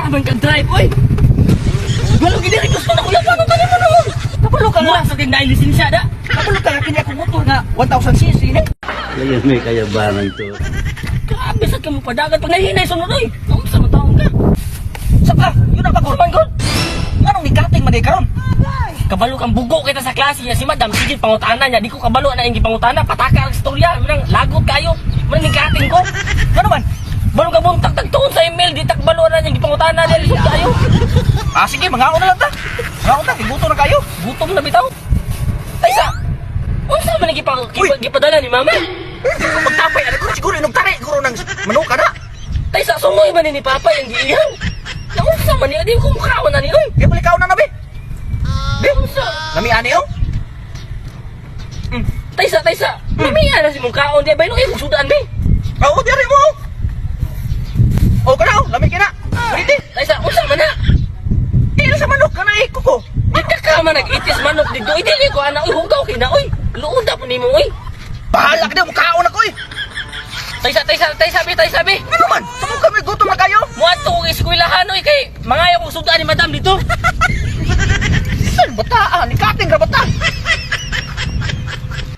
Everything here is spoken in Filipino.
man ka-drive, oy! Wala gini gusto na kuya, paano tayo mo naman? Kapalo ka nga sa tindahin lisensya da. Kapalo ka nga kanya kong motor nga 1,000cc na. Kaya may kayabangan to. Grabe sa kamo padagan pag nahinay sunod oy. Ang sama taong ka. Saka, yun ang pagkurman ko. Anong nikating man karon? Kabalo kang bugo kita sa klase niya si madam. Sige, pangutana niya. Di ko kabalo na yung pangutana. Pataka ang istorya. Manang lagot kayo. Manang nikating ko. Ano man? Balo ka buntag tagtuon sa email. Di takbalo na yung pangutana niya. Lisod kayo. Ah, sige, mangaon na lang ta. Mangaon ta, gutom na kayo. Gutom na bitaw. Taysa, unsa man gipadala ni mama? Magtapay, ano ko siguro inugtari. Siguro ng manuka na. Taysa, sumoy ba ni Papa yung giihan? Naunsa man niya, di ko mukhaon na niyo. Kaya balik na be. Be, unsa? Namihan niyo? Taysa. Namihan na si mukhaon. Di ba yung sudan be? Oo, di rin mo. O, kanaw, lamig ka na. Pwede. Taysa, unsa man na? Tira sa manok ka na iko ko. Nagkakama nag-itis manok dito. Dili ko anak, hugaw kina, oy. Luon da po ni mo, oy. Bahala ka na, mukhaon ako, oy. Tay sabi. Ano man? Saan kami gutom na kayo? Muat ko kong eskwelahan, oy. Kay, mangayaw kong sudan ni madam dito.